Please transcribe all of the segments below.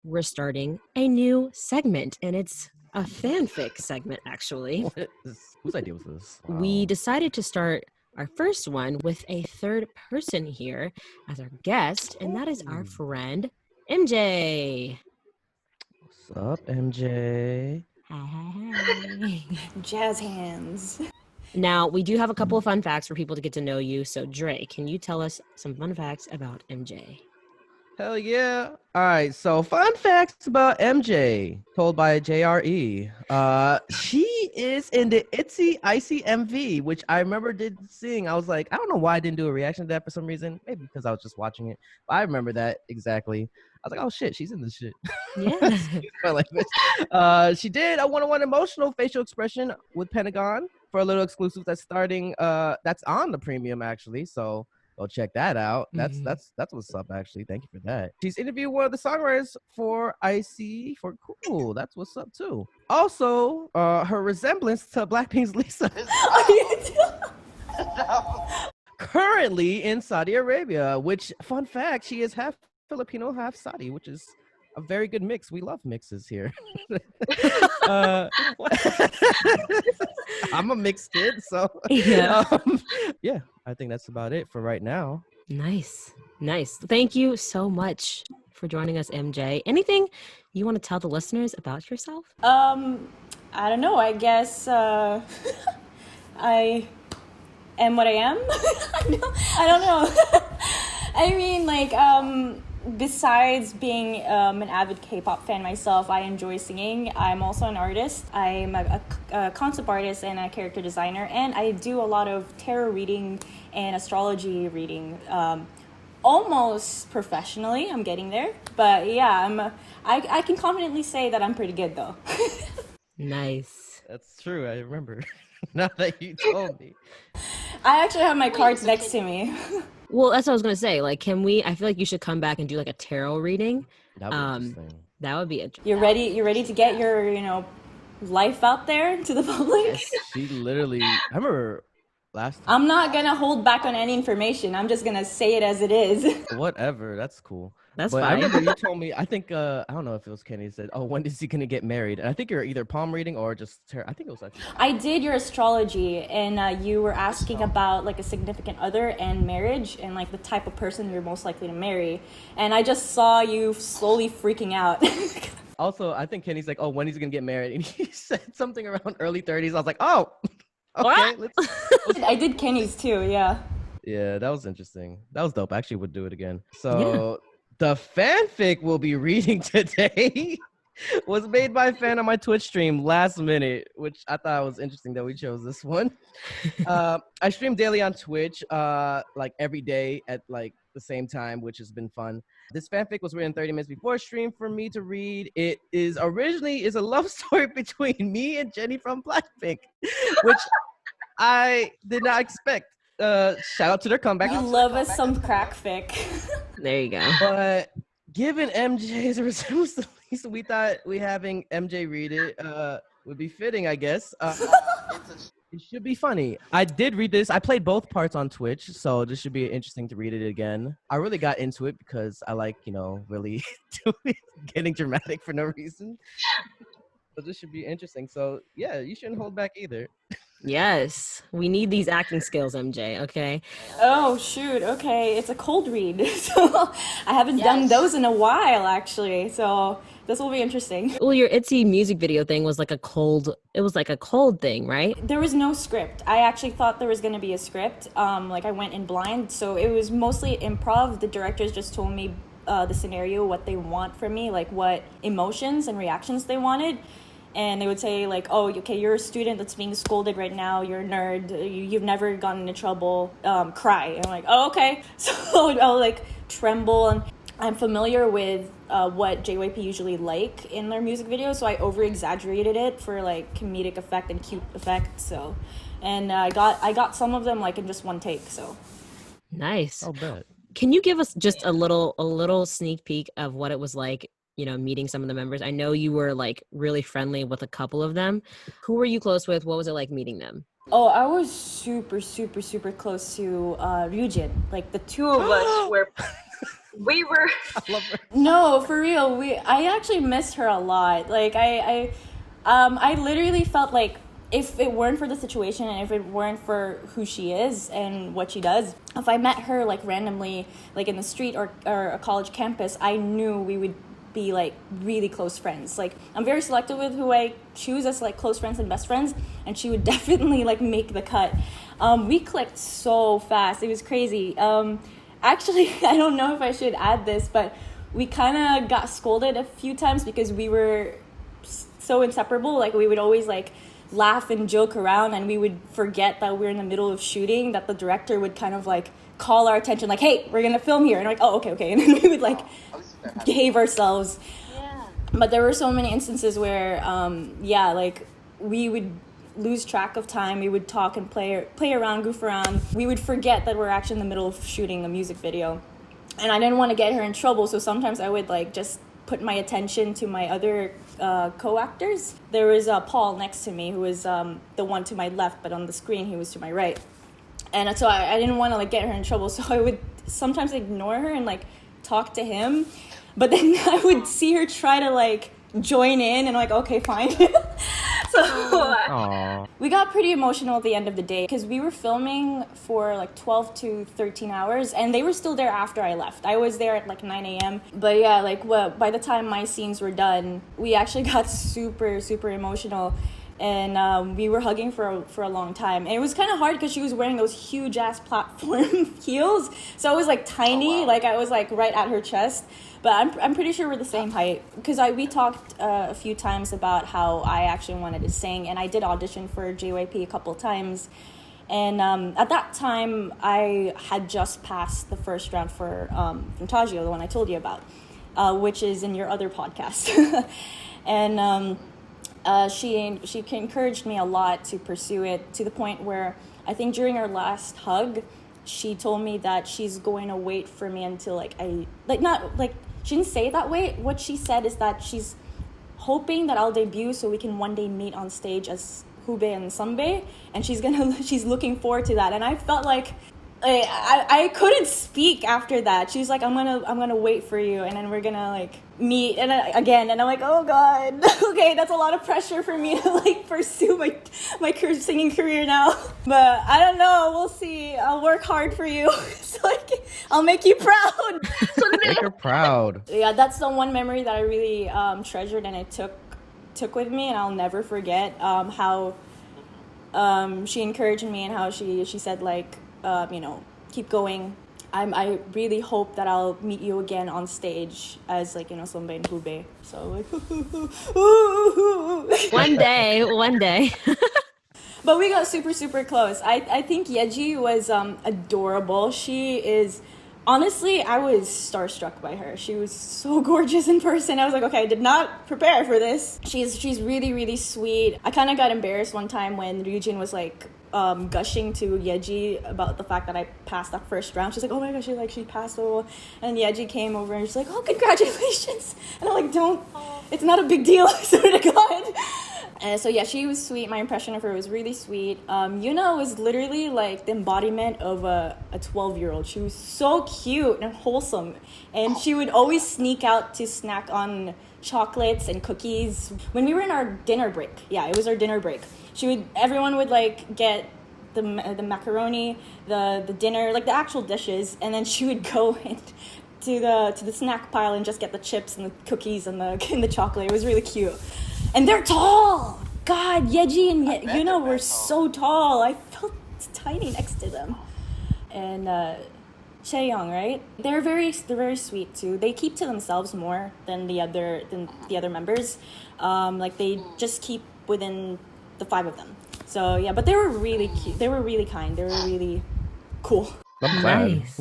we're starting a new segment, and it's a fanfic segment, actually. Whose idea was this? Wow. We decided to start our first one with a third person here as our guest, and that is our friend MJ. What's up, MJ? Hi. Jazz hands. Now, we do have a couple of fun facts for people to get to know you. So, Dre, can you tell us some fun facts about MJ? Hell yeah. All right, so fun facts about MJ, told by JRE. She is in the Itsy Icy MV, which I remember seeing. I was like, I don't know why I didn't do a reaction to that for some reason. Maybe because I was just watching it. But I remember that exactly. I was like, oh shit, she's in this shit. Yeah. She did a one-on-one emotional facial expression with Pentagon for a little exclusive that's starting. That's on the premium actually. So go check that out. That's what's up, actually. Thank you for that. She's interviewed one of the songwriters for Icy for Cool. That's what's up, too. Also, her resemblance to Blackpink's Lisa is currently in Saudi Arabia, which, fun fact, she is half Filipino, half Saudi, which is a very good mix. We love mixes here. I'm a mixed kid, so yeah. I think that's about it for right now. Nice. Thank you so much for joining us, MJ. Anything you want to tell the listeners about yourself? I don't know. I guess I am what I am. I don't know. I mean, like, besides being an avid K-pop fan myself, I enjoy singing. I'm also an artist. I'm a concept artist and a character designer, and I do a lot of tarot reading and astrology reading, almost professionally. I'm getting there, but yeah, I can confidently say that I'm pretty good though. Nice. That's true. I remember. Now that you told me, I actually have my cards next to me. Well, that's what I was gonna say. Like, I feel like you should come back and do like a tarot reading. That would be interesting. That would be interesting. You're ready to get your, life out there to the public? Yes, she literally, I remember last time. I'm not gonna hold back on any information. I'm just gonna say it as it is. Whatever, that's cool. That's but fine. I remember you told me, I think, I don't know if it was Kenny, said, oh, when is he going to get married? And I think you're either palm reading or just, I think it was actually. I did your astrology, and you were asking about like a significant other and marriage and like the type of person you're most likely to marry. And I just saw you slowly freaking out. Also, I think Kenny's like, oh, when he's going to get married? And he said something around early 30s. I was like, oh, okay. I did Kenny's too, yeah. Yeah, that was interesting. That was dope. I actually would do it again. So... Yeah. The fanfic we'll be reading today was made by a fan on my Twitch stream last minute, which I thought was interesting that we chose this one. I stream daily on Twitch, like every day at like the same time, which has been fun. This fanfic was written 30 minutes before stream for me to read. It is originally a love story between me and Jenny from Blackpink, which I did not expect. Shout out to their comeback. We love us some crack fic. There you go. But given MJ's resemblance to Lisa, we thought having MJ read it would be fitting, I guess. It should be funny. I did read this. I played both parts on Twitch, so this should be interesting to read it again. I really got into it because I like, really getting dramatic for no reason. So this should be interesting. So yeah, you shouldn't hold back either. Yes, we need these acting skills, MJ, okay? Oh, shoot, okay. It's a cold read. So I haven't done those in a while, actually. So this will be interesting. Well, your Itsy music video thing was like a cold thing, right? There was no script. I actually thought there was going to be a script. Like I went in blind. So it was mostly improv. The directors just told me the scenario, what they want from me, like what emotions and reactions they wanted. And they would say like, oh, okay, you're a student that's being scolded right now. You're a nerd. You've never gotten into trouble. Cry. And I'm like, oh, okay. So I'll like tremble. And I'm familiar with what JYP usually like in their music videos. So I over-exaggerated it for like comedic effect and cute effect. So, and I got some of them like in just one take. So nice. I'll bet. Can you give us just a little sneak peek of what it was like, meeting some of the members? I know you were like really friendly with a couple of them. Who were you close with? What was it like meeting them? Oh, I was super, super, super close to Ryujin. Like the two of us were We were. I love her. No, for real. I actually missed her a lot. Like I literally felt like if it weren't for the situation and if it weren't for who she is and what she does, if I met her like randomly, like in the street or a college campus, I knew we would be like really close friends. Like I'm very selective with who I choose as like close friends and best friends, and she would definitely like make the cut. We clicked so fast. It was crazy. Actually, I don't know if I should add this, but we kind of got scolded a few times because we were so inseparable. Like we would always like laugh and joke around, and we would forget that we're in the middle of shooting, that the director would kind of like call our attention like, hey, we're gonna film here, and like, oh, okay, and then we would like behave ourselves. Yeah. But there were so many instances where like we would lose track of time. We would talk and play around, goof around. We would forget that we're actually in the middle of shooting a music video, and I didn't want to get her in trouble, so sometimes I would like just put my attention to my other co-actors. There was Paul next to me, who was the one to my left, but on the screen he was to my right. And so I didn't want to like get her in trouble, so I would sometimes ignore her and like talk to him. But then I would see her try to like join in, and like, okay, fine. So we got pretty emotional at the end of the day because we were filming for like 12 to 13 hours, and they were still there after I left. I was there at like 9 a.m. But yeah, like by the time my scenes were done, we actually got super, super emotional. And we were hugging for a long time. And it was kind of hard because she was wearing those huge ass platform heels. So I was like tiny, like I was like right at her chest. But I'm pretty sure we're the same height because we talked a few times about how I actually wanted to sing, and I did audition for JYP a couple times. And at that time, I had just passed the first round for Fantagio, the one I told you about, which is in your other podcast. And she encouraged me a lot to pursue it, to the point where I think during our last hug, she told me that she's going to wait for me until she didn't say it that way. What she said is that she's hoping that I'll debut so we can one day meet on stage as Hube and Sunbae, and she's looking forward to that. And I felt like I couldn't speak after that. She's like, I'm gonna wait for you, and then we're gonna like meet again. And I'm like, oh god, okay, that's a lot of pressure for me to like pursue my singing career now. But I don't know, we'll see. I'll work hard for you, so I'll make you proud. Make her proud. Yeah, that's the one memory that I really treasured, and I took with me, and I'll never forget how she encouraged me, and how she said like, keep going. I really hope that I'll meet you again on stage as like, Sunbae and Hube. So like, one day. But we got super, super close. I think Yeji was adorable. She is, honestly, I was starstruck by her. She was so gorgeous in person. I was like, okay, I did not prepare for this. She's really, really sweet. I kind of got embarrassed one time when Ryujin was like gushing to Yeji about the fact that I passed that first round. She's like, oh my gosh, she passed. And Yeji came over and she's like, oh, congratulations. And I'm like, it's not a big deal. I swear to God. And so yeah, she was sweet. My impression of her was really sweet. Yuna was literally like the embodiment of a 12-year-old. She was so cute and wholesome, and she would always sneak out to snack on chocolates and cookies when we were in our dinner break. Yeah, it was our dinner break. Everyone would like get the macaroni, the dinner, like the actual dishes, and then she would go to the snack pile and just get the chips and the cookies and the chocolate. It was really cute. And they're tall. God, Yeji and Yuna were so tall. I felt tiny next to them. And Chaeyoung, right? They're very sweet too. They keep to themselves more than the other members. Like they just keep within the 5 of them. So yeah, but they were really cute. They were really kind. They were really cool. I'm glad. Nice.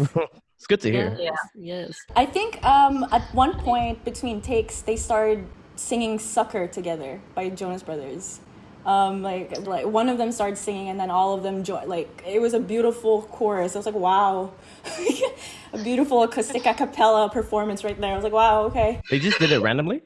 It's good to hear. Yes. I think at one point between takes they started singing "Sucker" together by Jonas Brothers. Like one of them started singing, and then all of them joined. Like it was a beautiful chorus. I was like, wow, a beautiful acoustic a cappella performance right there. I was like, wow, okay. They just did it randomly?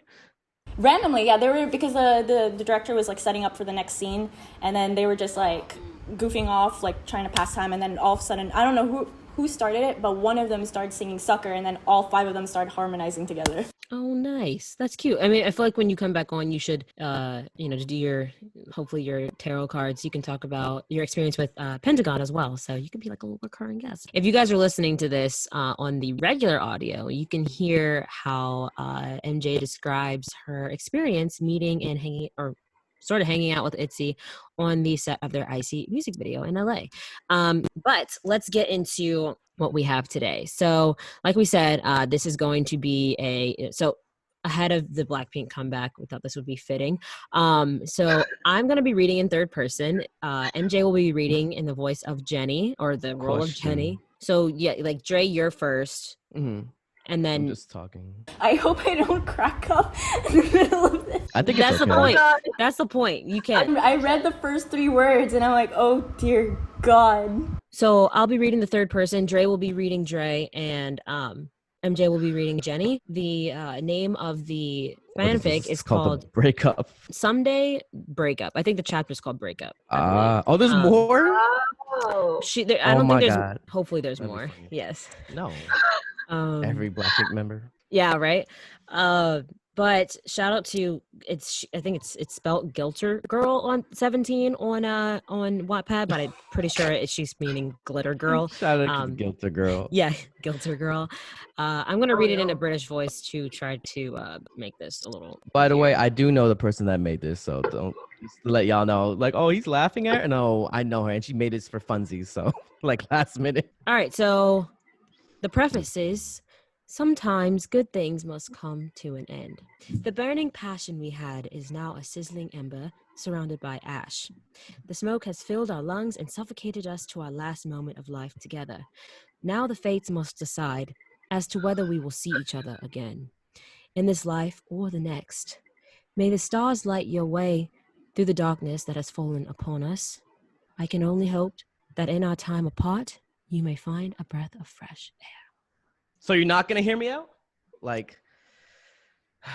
Randomly, yeah. They were, because the director was like setting up for the next scene, and then they were just like goofing off, like trying to pass time, and then all of a sudden, I don't know who started it, but one of them started singing Sucker, and then all 5 of them started harmonizing together. Oh, nice. That's cute. I mean, I feel like when you come back on, you should, to do hopefully your tarot cards, you can talk about your experience with Pentagon as well. So you could be like a little recurring guest. If you guys are listening to this on the regular audio, you can hear how MJ describes her experience meeting and hanging out with Itzy on the set of their Icy music video in LA. But let's get into what we have today. So like we said, this is going to be so ahead of the Blackpink comeback, we thought this would be fitting. So I'm going to be reading in third person. MJ will be reading in the voice of Jenny, or the role of Jenny. So yeah, like Dre, you're first. Mm-hmm. And then I'm just talking. I hope I don't crack up in the middle of this. I think that's it's the okay. point. That's the point. You can't. I read the first 3 words and I'm like, oh dear God. So I'll be reading the third person. Dre will be reading Dre, and MJ will be reading Jenny. The name of the fanfic is called Breakup. Someday Breakup. I think the chapter is called Breakup. There's more? I don't think there's. God. Hopefully there's That'd more. Yes. No. Every Blackpink member. Yeah, right. But shout out to I think it's spelled Gilter Girl on 17 on Wattpad, but I'm pretty sure she's meaning Glitter Girl. Shout out to Gilter Girl. Yeah, Gilter Girl. I'm gonna read it in a British voice to try to make this a little. By the way, I do know the person that made this, so don't just to let y'all know. Like, oh, he's laughing at her. No, I know her, and she made this for funsies. So like last minute. All right, so the preface is. Sometimes good things must come to an end. The burning passion we had is now a sizzling ember surrounded by ash. The smoke has filled our lungs and suffocated us to our last moment of life together. Now the fates must decide as to whether we will see each other again, in this life or the next. May the stars light your way through the darkness that has fallen upon us. I can only hope that in our time apart, you may find a breath of fresh air. So you're not gonna hear me out? Like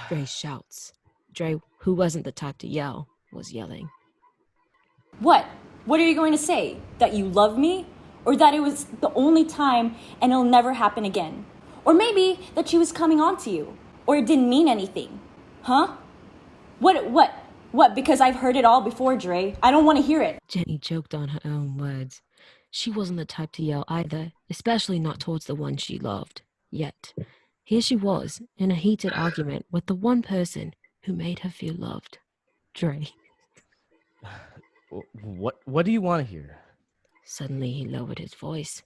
Dre shouts. Dre, who wasn't the type to yell, was yelling. What? What are you going to say? That you love me? Or that it was the only time and it'll never happen again? Or maybe that she was coming on to you? Or it didn't mean anything? Huh? What? Because I've heard it all before, Dre. I don't want to hear it. Jenny choked on her own words. She wasn't the type to yell either, especially not towards the one she loved. Yet, here she was, in a heated argument with the one person who made her feel loved. Dre. What do you want to hear? Suddenly he lowered his voice.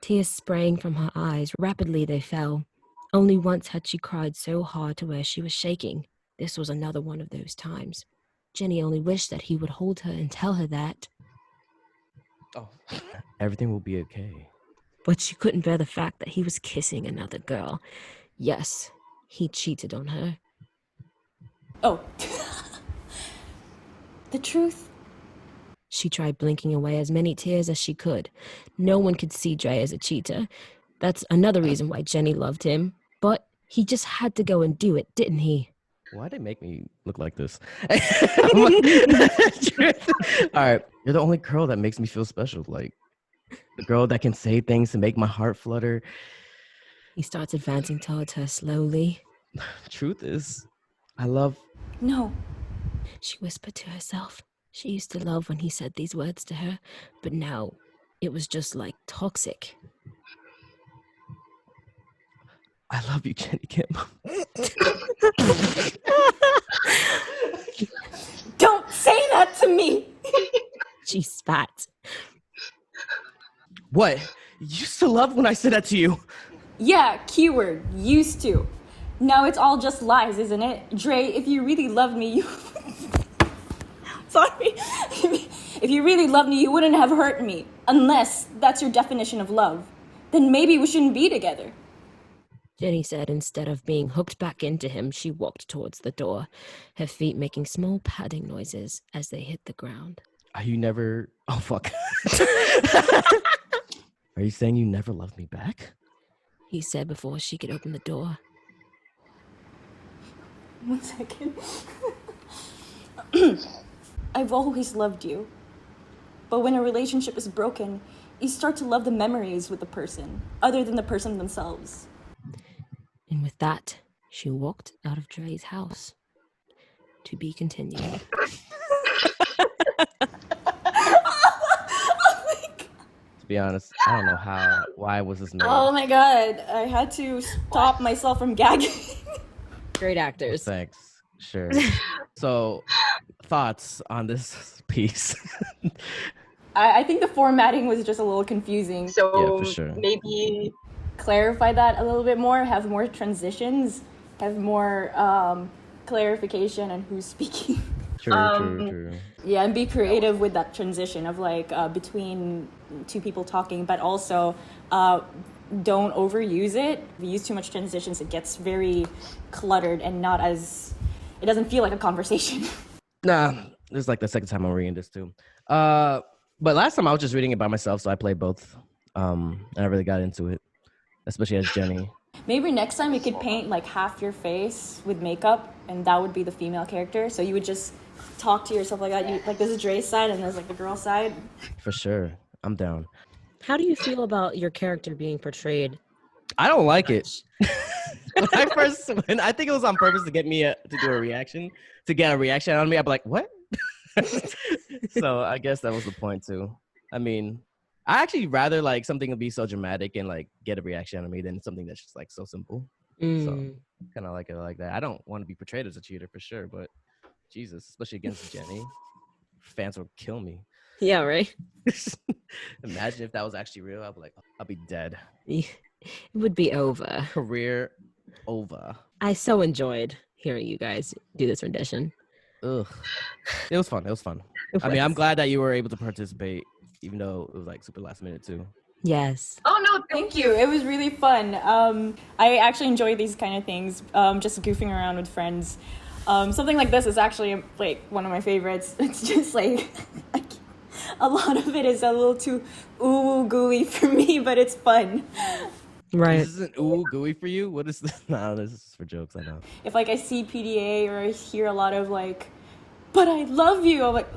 Tears sprang from her eyes. Rapidly they fell. Only once had she cried so hard to where she was shaking. This was another one of those times. Jenny only wished that he would hold her and tell her that. Oh, everything will be okay. But she couldn't bear the fact that he was kissing another girl. Yes, he cheated on her. Oh. The truth? She tried blinking away as many tears as she could. No one could see Dre as a cheater. That's another reason why Jenny loved him. But he just had to go and do it, didn't he? Why'd they make me look like this? All right. You're the only girl that makes me feel special. Like, the girl that can say things to make my heart flutter. He starts advancing towards her slowly. Truth is, I love... No. She whispered to herself. She used to love when he said these words to her, but now it was just like toxic. I love you, Jenny Kim. Don't say that to me! She spat. What? You used to love when I said that to you. Yeah, keyword, used to. Now it's all just lies, isn't it? Dre, if you really loved me, you... Sorry. If you really loved me, you wouldn't have hurt me. Unless that's your definition of love. Then maybe we shouldn't be together. Jenny said instead of being hooked back into him, she walked towards the door, her feet making small padding noises as they hit the ground. Are you never... Oh, fuck. Are you saying you never loved me back? He said before she could open the door. 1 second. I've always loved you. But when a relationship is broken, you start to love the memories with the person, other than the person themselves. And with that, she walked out of Dre's house. To be continued. To be honest, I don't know why was this made. Oh my god, I had to stop myself from gagging. Great actors. Thanks. Sure. So, thoughts on this piece? I think the formatting was just a little confusing. So Yeah, for sure. maybe Clarify that a little bit more, have more transitions, have more clarification on who's speaking. True. Yeah, and be creative with that transition of like between two people talking, but also don't overuse it. If you use too much transitions, it gets very cluttered and it doesn't feel like a conversation. Nah, this is like the second time I'm reading this too. But last time I was just reading it by myself, so I played both. And I really got into it, especially as Jenny. Maybe next time you could paint like half your face with makeup, and that would be the female character. So you would just talk to yourself like that. Like this is Dre's side, and there's like the girl side. For sure, I'm down. How do you feel about your character being portrayed? I don't like it. When I think it was on purpose to get me to do a reaction, to get a reaction on me, I'd be like, what? So I guess that was the point too. I mean, I actually rather like something to be so dramatic and like get a reaction on me than something that's just like so simple. So kind of like it like that. I don't want to be portrayed as a cheater for sure, but Jesus, especially against Jenny, fans would kill me. Yeah, right? Imagine if that was actually real. I'd be like, I'll be dead. It would be over. Career over. I so enjoyed hearing you guys do this rendition. Ugh. It was fun. I mean, I'm glad that you were able to participate, even though it was like super last minute too. Yes. Oh no, Thank you. It was really fun. I actually enjoy these kind of things. Just goofing around with friends. Something like this is actually like one of my favorites. It's just like a lot of it is a little too gooey for me, but it's fun. Right. This isn't gooey for you? What is this? No, this is for jokes, I know. If like I see PDA or I hear a lot of like, but I love you, I'm like,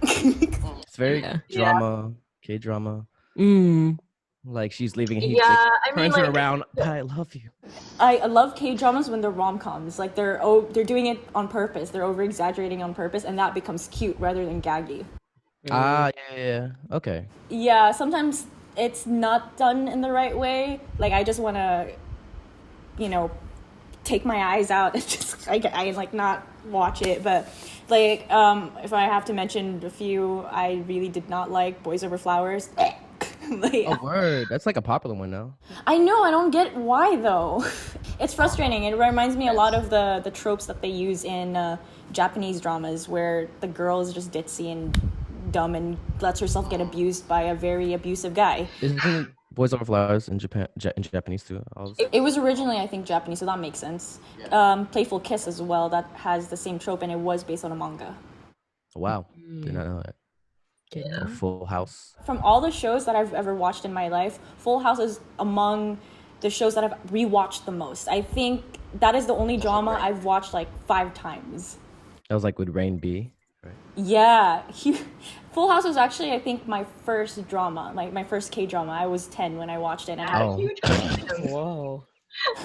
It's very drama, K-drama. Like she's leaving. He turns her around. But I love you. I love K-dramas when they're rom-coms. Like they're doing it on purpose. They're over-exaggerating on purpose, and that becomes cute rather than gaggy. Yeah. Okay. Yeah, sometimes it's not done in the right way. Like I just want to, take my eyes out and just I like not watch it. But like if I have to mention a few, I really did not like Boys Over Flowers. Like, Oh, word. That's like a popular one now. I know, I don't get why though. It's frustrating. It reminds me a lot of the tropes that they use in Japanese dramas where the girl is just ditzy and dumb and lets herself get abused by a very abusive guy. Isn't Boys Over Flowers in Japan in Japanese too? It was originally, I think, Japanese, so that makes sense. Playful Kiss as well, that has the same trope, and it was based on a manga. Wow. Did not know that. Or Full House. From all the shows that I've ever watched in my life, Full House is among the shows that I've rewatched the most. I think that is the only drama I've watched like 5 times. That was like with Rain B. Right? Yeah. Full House was actually, I think, my first drama, like my first K-drama. I was 10 when I watched it. And huge Whoa.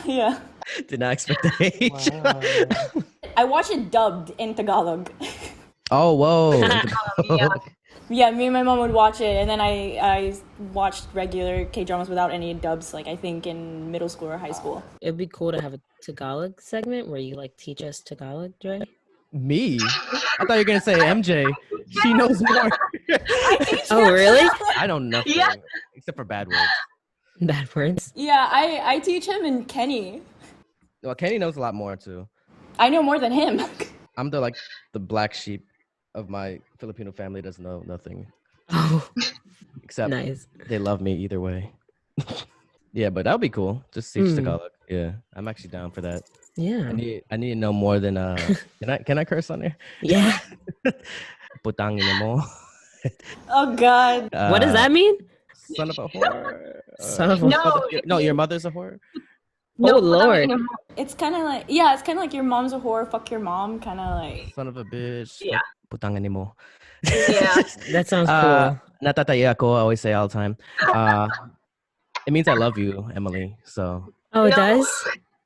Yeah. Did not expect the age. Wow. I watched it dubbed in Tagalog. Oh, whoa. Yeah, me and my mom would watch it, and then I watched regular K-dramas without any dubs, like I think in middle school or high school. It'd be cool to have a Tagalog segment where you like teach us Tagalog, Dre. Me? I thought you were going to say MJ. She knows more. Oh, really? I don't know. Yeah. Except for bad words. Bad words. Yeah, I teach him and Kenny. Well, Kenny knows a lot more too. I know more than him. I'm the black sheep of my Filipino family. Doesn't know nothing. Oh, Except nice. they love me either way. Yeah, but that would be cool. Just teach Tagalog. Yeah, I'm actually down for that. Yeah. I need to know more than can I curse on there? Yeah. Putangin mo. Oh God. What does that mean? Son of a whore. Son of a No, Your mother's a whore. Oh, Lord. It's kind of like, yeah, it's kind of like your mom's a whore, fuck your mom, kind of like. Son of a bitch. Yeah. Putangin mo. Yeah. That sounds cool. natataya ako, I always say all the time. It means I love you, Emily. So Oh, it No. does?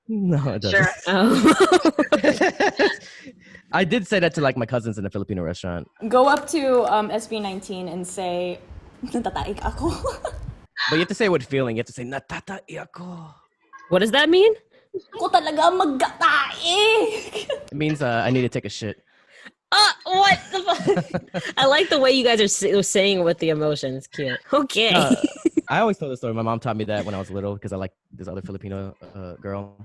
no, it doesn't. Sure. Oh. I did say that to like my cousins in a Filipino restaurant. Go up to SB19 and say, natataik ako. But you have to say it with feeling. You have to say natataya ako. What does that mean? Ako talaga magkataik. It means I need to take a shit. What the fuck? I like the way you guys are saying it with the emotions. Cute. Okay. I always tell the story. My mom taught me that when I was little because I like this other Filipino girl.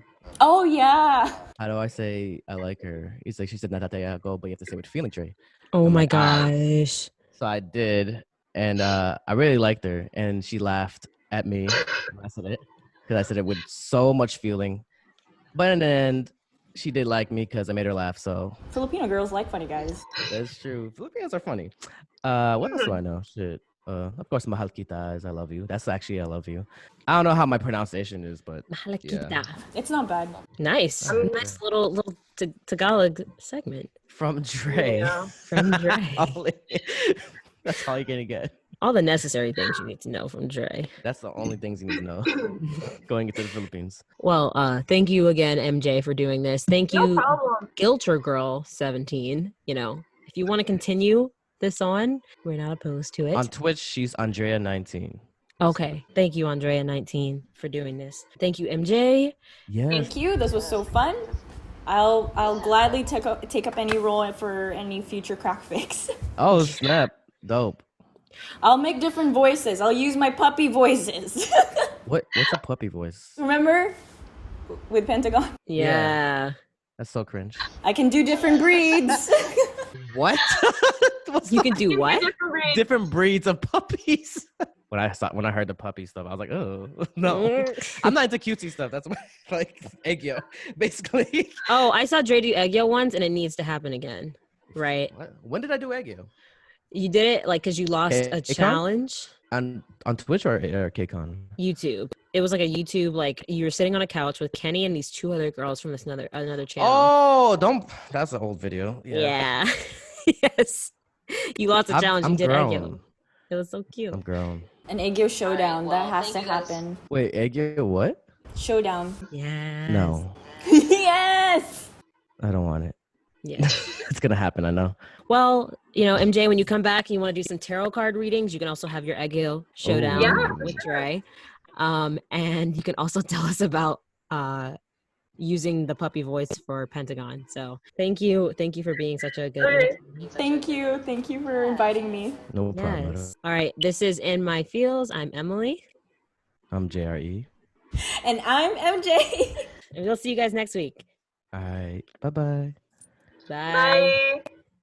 Oh, yeah. How do I say I like her? It's like she said natataya ako, but you have to say it with feeling, Trey. Oh I'm my like, gosh. So I did, and I really liked her, and she laughed at me when I said it because I said it with so much feeling. But in the end, she did like me because I made her laugh. So Filipino girls like funny guys. that's true. Filipinos are funny. What else do I know? Shit. Of course, mahal kita is I love you. That's actually I love you. I don't know how my pronunciation is, but Mahal yeah. kita. It's not bad. Nice. Nice little Tagalog segment From Dre. Yeah. from Dre. That's all you're gonna get. All the necessary things you need to know from Dre. That's the only things you need to know going into the Philippines. Well, thank you again, MJ, for doing this. Thank No you, problem. Gilter Girl 17. You know, if you want to continue this on, we're not opposed to it. On Twitch, she's Andrea19. Okay. Thank you, Andrea19, for doing this. Thank you, MJ. Yes. Thank you. This was so fun. I'll gladly take up any role for any future crack fix. Oh, snap. Dope. I'll make different voices. I'll use my puppy voices. What's a puppy voice? Remember? With Pentagon? Yeah. That's so cringe. I can do different breeds. What? What's You the- can do what? different breeds of puppies. When I heard the puppy stuff, I was like, oh no. I'm not into cutesy stuff. That's like egg yo, basically. Oh, I saw Dre do egg yo once, and it needs to happen again. Right? What? When did I do egg yo? You did it like because you lost a KCON? challenge. On Twitch or KCON? YouTube. It was like a YouTube, like you were sitting on a couch with Kenny and these two other girls from this another channel. Oh, don't. That's an old video. Yeah. Yes. You lost a challenge. I'm You did grown. egg yo. It was so cute. I'm grown. An Aegyo showdown. Alright, well, that has to thank you guys. happen. Wait, egg yo what? Showdown. Yeah. No, Yes! I don't want it. Yeah. It's gonna happen. I know. Well, you know, MJ, when you come back and you want to do some tarot card readings, you can also have your egg yo showdown Yeah. with Dre. And you can also tell us about using the puppy voice for Pentagon. So thank you for being such a good Okay. Thank you for inviting me. No problem. at all. Yes. All right. This is In My Feels. I'm Emily. I'm JRE. And I'm MJ. And we'll see you guys next week. All right. Bye-bye. Bye. Bye.